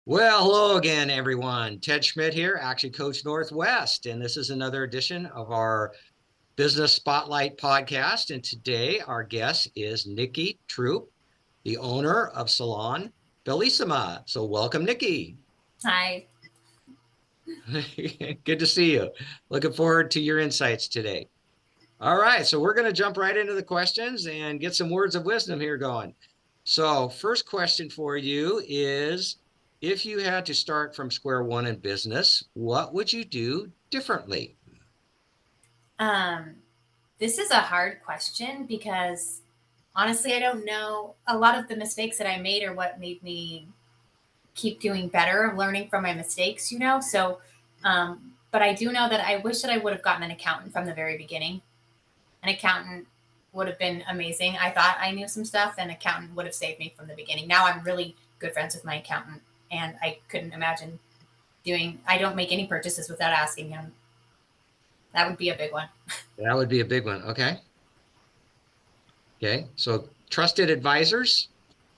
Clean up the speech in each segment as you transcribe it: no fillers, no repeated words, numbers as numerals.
Well, hello again, everyone. Ted Schmidt here, Action Coach Northwest, and this is another edition of our Business Spotlight podcast. And today our guest is Nicci Troupe, the owner of Salon Bellissima. So welcome, Nicci. Hi. Good to see you. Looking forward to your insights today. All right, so we're going to jump right into the questions and get some words of wisdom here going. So first question for you is, if you had to start from square one in business, what would you do differently? Um, this is a hard question because honestly, I don't know. A lot of the mistakes that I made are what made me keep doing better, learning from my mistakes. But I do know that I wish that I would have gotten an accountant from the very beginning. An accountant would have been amazing. I thought I knew some stuff, and an accountant would have saved me from the beginning. Now I'm really good friends with my accountant, and I couldn't imagine I don't make any purchases without asking him. That would be a big one. That would be a big one. Okay. Okay. So trusted advisors,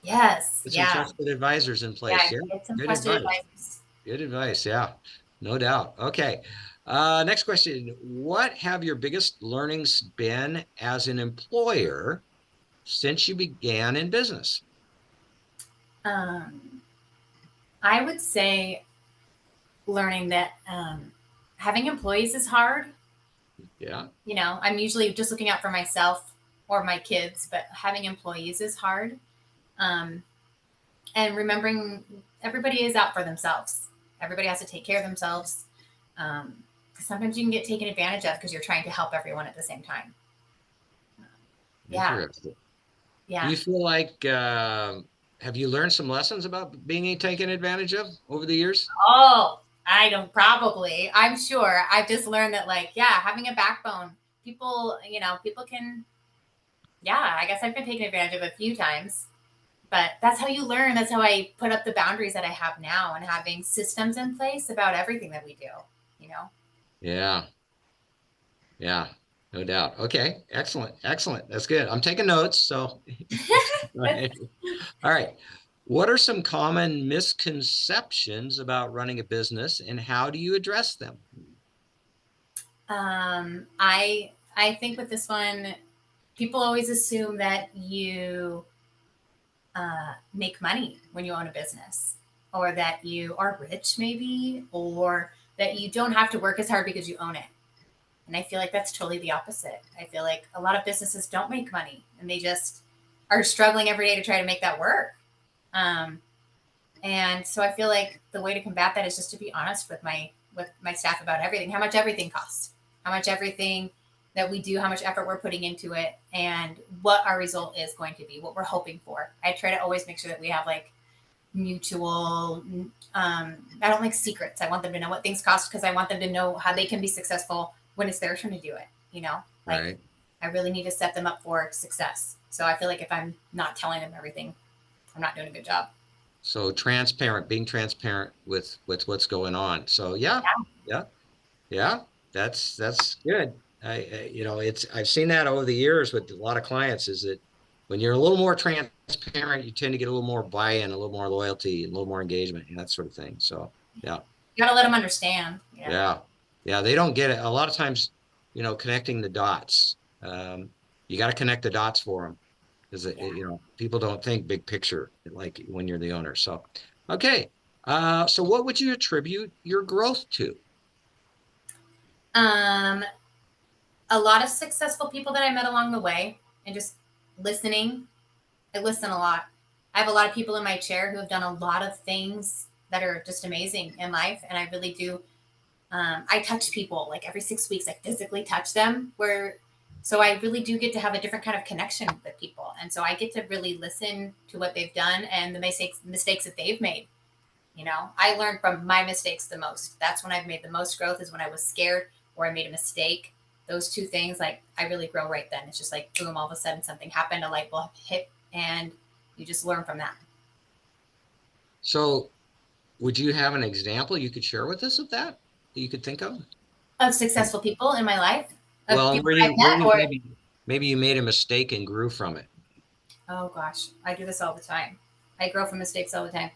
Yes. get some Yeah. trusted advisors in place. Yeah. Yeah. Get some Good trusted advice. advisors. Good advice. Yeah. No doubt. Okay. Next question. What have your biggest learnings been as an employer since you began in business? Um, I would say learning that having employees is hard. Yeah. I'm usually just looking out for myself or my kids, but having employees is hard. Um, and remembering everybody is out for themselves. Everybody has to take care of themselves. Um, Sometimes you can get taken advantage of because you're trying to help everyone at the same time. Yeah. Interesting. Do Yeah. you feel like, have you learned some lessons about being taken advantage of over the years? Oh, I don't probably. I'm sure. I've just learned that, like, yeah, having a backbone, people can, yeah, I guess I've been taken advantage of a few times, but that's how you learn. That's how I put up the boundaries that I have now and having systems in place about everything that we do, you know? Yeah. Yeah. No doubt. Okay. Excellent. Excellent. That's good. I'm taking notes. So, all right. What are some common misconceptions about running a business and how do you address them? I think with this one, people always assume that you make money when you own a business, or that you are rich, maybe, or that you don't have to work as hard because you own it. And I feel like that's totally the opposite. I feel like a lot of businesses don't make money and they just are struggling every day to try to make that work. Um, and so I feel like the way to combat that is just to be honest with my staff about everything, how much everything costs, how much everything that we do, how much effort we're putting into it, and what our result is going to be, what we're hoping for. I try to always make sure that we have like mutual. I don't like secrets. I want them to know what things cost because I want them to know how they can be successful when it's their turn to do it. Like Right. I really need to set them up for success. So I feel like if I'm not telling them everything, I'm not doing a good job. So transparent, being transparent with what's going on. So yeah, yeah, yeah. That's good. I've seen that over the years with a lot of clients is that when you're a little more transparent, you tend to get a little more buy-in, a little more loyalty, a little more engagement, and that sort of thing. So yeah, You got to let them understand. Yeah. yeah, yeah. They don't get it. A lot of times, connecting the dots. You got to connect the dots for them because Yeah. people don't think big picture like when you're the owner. So, okay. So what would you attribute your growth to? Um, a lot of successful people that I met along the way and just listening. I listen a lot. I have a lot of people in my chair who have done a lot of things that are just amazing in life. And I really do. I touch people like every 6 weeks. I physically touch them so I really do get to have a different kind of connection with people. And so I get to really listen to what they've done and the mistakes that they've made. I learned from my mistakes the most. That's when I've made the most growth, is when I was scared or I made a mistake. Those two things, like, I really grow right then. It's just like, boom, all of a sudden something happened, a light bulb hit, and you just learn from that. So would you have an example you could share with us of that you could think of? Of successful people in my life, of Well, people where that you I've where met, you or, maybe you made a mistake and grew from it. oh gosh, I do this all the time. I grow from mistakes all the time.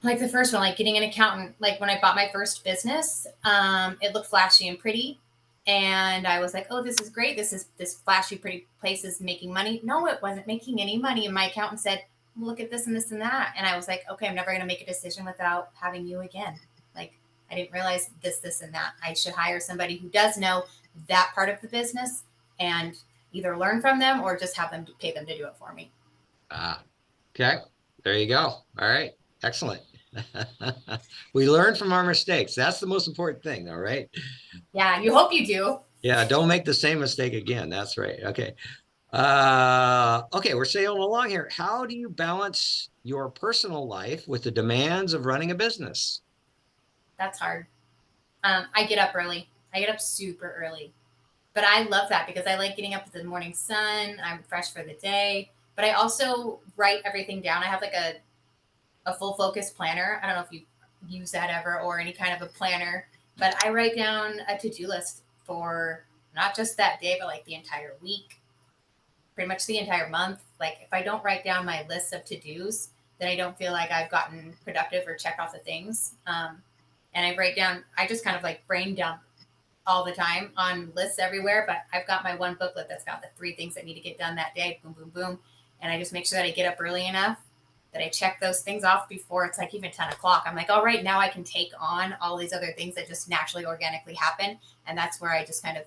Like the first one, like getting an accountant. Like when I bought my first business, it looked flashy and pretty, and I was like, "Oh, this is great. This flashy, pretty place is making money." No, it wasn't making any money. And my accountant said, "Look at this and this and that," and I was like, "Okay, I'm never going to make a decision without having you again." Like I didn't realize this, and that. I should hire somebody who does know that part of the business and either learn from them or just have them pay them to do it for me. Ah, okay. There you go. All right. Excellent. We learn from our mistakes. That's the most important thing, all right? Yeah, you hope you do. Yeah, don't make the same mistake again. That's right. Okay. Okay, we're sailing along here. How do you balance your personal life with the demands of running a business? That's hard. I get up early. I get up super early. But I love that because I like getting up with the morning sun. I'm fresh for the day. But I also write everything down. I have like a full focus planner. I don't know if you use that ever or any kind of a planner, but I write down a to do list for not just that day, but like the entire week, pretty much the entire month. Like if I don't write down my list of to dos, then I don't feel like I've gotten productive or checked off the things. And I write down, I just kind of like brain dump all the time on lists everywhere, but I've got my one booklet that's got the 3 things that need to get done that day. Boom, boom, boom. And I just make sure that I get up early enough that I check those things off before it's like even 10 o'clock. I'm like, all right, now I can take on all these other things that just naturally, organically happen. And that's where I just kind of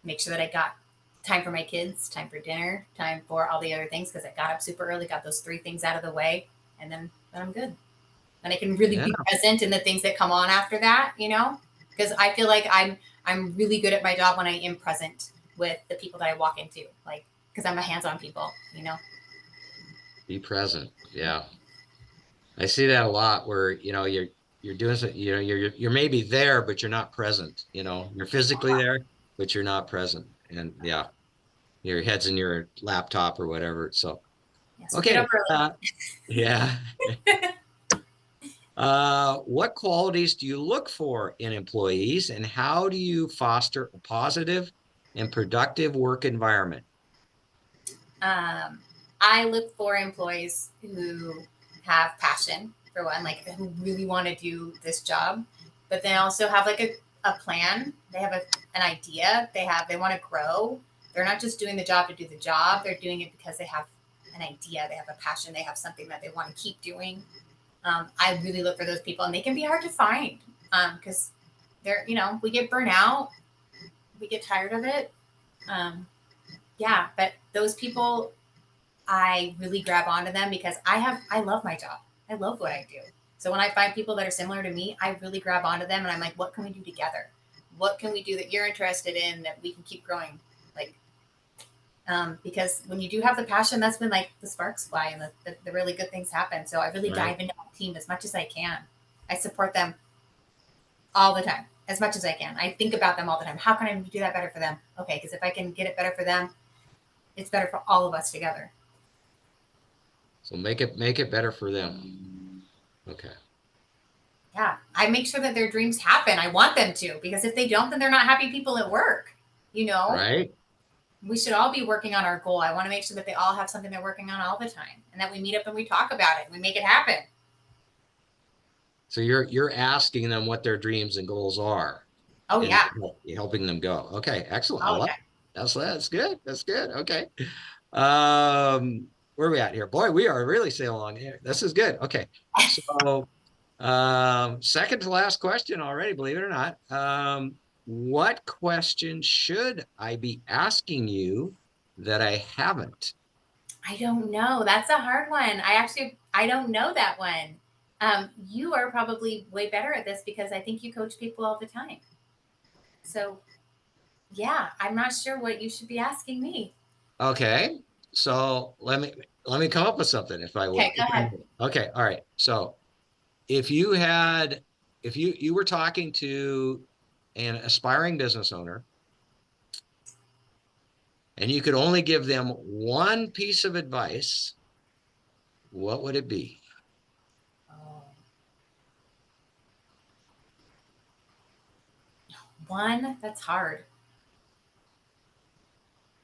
make sure that I got time for my kids, time for dinner, time for all the other things because I got up super early, got those 3 things out of the way, and then I'm good. And I can really Yeah, be present in the things that come on after that, because I feel like I'm really good at my job when I am present with the people that I walk into, like because I'm a hands-on people. be present. Yeah. I see that a lot where, you're doing something, you're maybe there, but you're not present, you're physically there, but you're not present. And yeah, your head's in your laptop or whatever. So, Yeah, so get up okay. early. Yeah. What qualities do you look for in employees and how do you foster a positive and productive work environment? Um, I look for employees who have passion for one, like who really want to do this job, but they also have like a plan. They have an idea. They want to grow. They're not just doing the job to do the job. They're doing it because they have an idea. They have a passion. They have something that they want to keep doing. I really look for those people, and they can be hard to find because we get burnt out, we get tired of it. Yeah, but those people, I really grab onto them because I love my job. I love what I do. So when I find people that are similar to me, I really grab onto them and I'm like, what can we do together? What can we do that you're interested in that we can keep growing? Like, because when you do have the passion, that's when like the sparks fly and the really good things happen. So I really Right. dive into my team as much as I can. I support them all the time, as much as I can. I think about them all the time. How can I do that better for them? Okay, because if I can get it better for them, it's better for all of us together. So make it better for them. Okay. Yeah, I make sure that their dreams happen. I want them to, because if they don't, then they're not happy people at work. You know, Right. we should all be working on our goal. I want to make sure that they all have something they're working on all the time and that we meet up and we talk about it and we make it happen. So you're asking them what their dreams and goals are Oh, and yeah. you're helping them go. Okay, excellent. I Oh, love yeah. it. That's good. That's good. Okay. Where are we at here? Boy, we are really sailing along here. This is good. Okay. So second to last question already, believe it or not. What question should I be asking you that I haven't? I don't know. That's a hard one. I don't know that one. You are probably way better at this because I think you coach people all the time. So, yeah, I'm not sure what you should be asking me. Okay. So let me come up with something if I Okay, will. go ahead. Okay, all right. So if you had if you were talking to an aspiring business owner and you could only give them one piece of advice, what would it be? Oh, one, that's hard.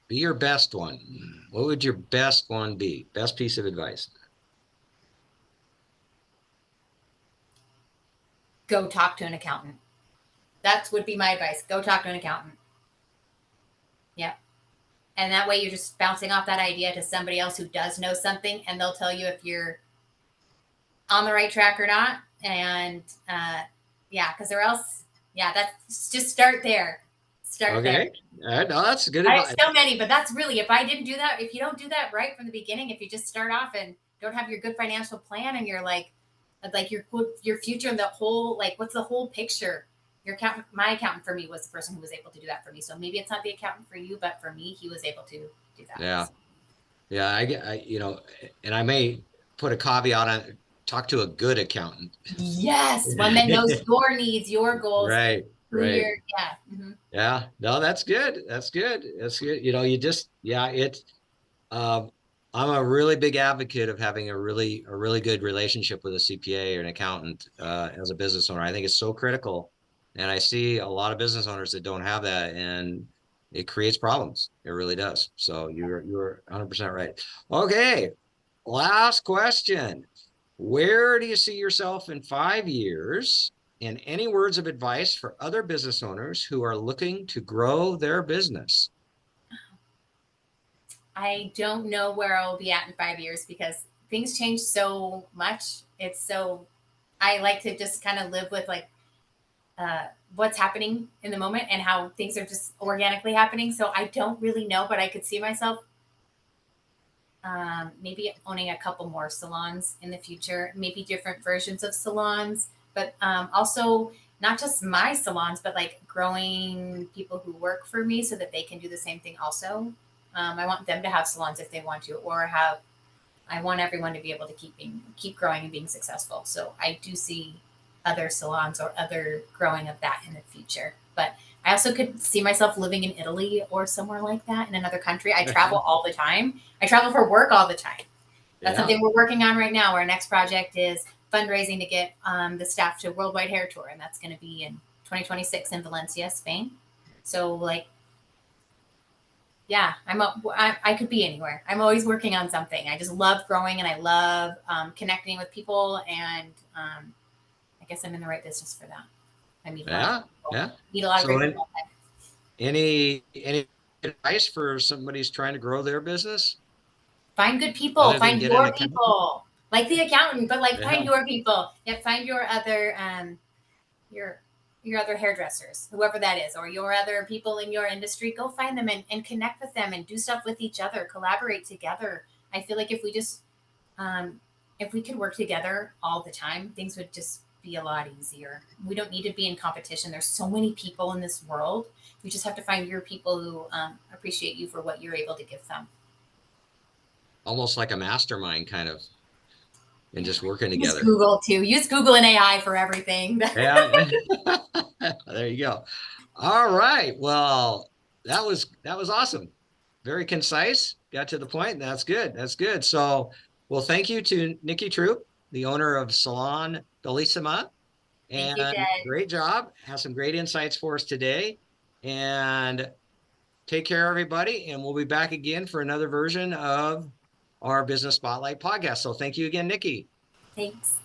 Be your best one. What would your best one be? Best piece of advice. go talk to an accountant. That would be my advice. Go talk to an accountant. Yep. And that way you're just bouncing off that idea to somebody else who does know something, and they'll tell you if you're on the right track or not. And yeah, because or else, yeah, that's just start there. Start there. Okay. No, that's good I have advice. so many, but that's really, if I didn't do that, if you don't do that right from the beginning, if you just start off and don't have your good financial plan, and you're like your future and the whole, like, what's the whole picture? Your accountant, my accountant for me was the person who was able to do that for me. So maybe it's not the accountant for you, but for me, he was able to do that. Yeah. Yeah. You know, and I may put a caveat on, talk to a good accountant. Yes, one that knows your needs, your goals, Right. who Right. you're. Yeah. Mm-hmm. Yeah. No, that's good. That's good. That's good. You know, you just, yeah, um, I'm a really big advocate of having a really good relationship with a CPA or an accountant as a business owner. I think it's so critical, and I see a lot of business owners that don't have that, and it creates problems. It really does. So you're 100% right. Okay, last question. Where do you see yourself in 5 years? And any words of advice for other business owners who are looking to grow their business? I don't know where I'll be at in 5 years because things change so much. It's so, I like to just kind of live with like what's happening in the moment and how things are just organically happening. So I don't really know, but I could see myself maybe owning a couple more salons in the future, maybe different versions of salons, but also not just my salons, but like growing people who work for me so that they can do the same thing also. I want them to have salons if they want to, or have, I want everyone to be able to keep growing and being successful. So I do see other salons or other growing of that in the future. But I also could see myself living in Italy or somewhere like that in another country. I travel all the time. I travel for work all the time. That's Yeah. something we're working on right now. Our next project is fundraising to get the staff to Worldwide Hair Tour, and that's going to be in 2026 in Valencia, Spain. So like, yeah, I could be anywhere. I'm always working on something. I just love growing, and I love connecting with people, and I guess I'm in the right business for that. I meet a lot of Yeah. people. Yeah. Meet a lot of So great people. any advice for somebody's trying to grow their business Find good people. other than Find get an your accountant? people. Like the accountant, but like find Yeah. your people. Yeah, find your your other hairdressers, whoever that is, or your other people in your industry. Go find them and connect with them and do stuff with each other. Collaborate together. I feel like um, if we could work together all the time, things would just be a lot easier. We don't need to be in competition. There's so many people in this world. You just have to find your people who appreciate you for what you're able to give them. Almost like a mastermind kind of, and just working Use together. Google too. Use Google and AI for everything. Yeah. There you go. All right. Well, that was awesome. Very concise. Got to the point. That's good. That's good. So, well, thank you to Nicci Troupe, the owner of Salon Bellissima, Thank you, and Ted. great job. Has some great insights for us today. And take care, everybody. And we'll be back again for another version of our Business Spotlight podcast. So thank you again, Nicci. Thanks.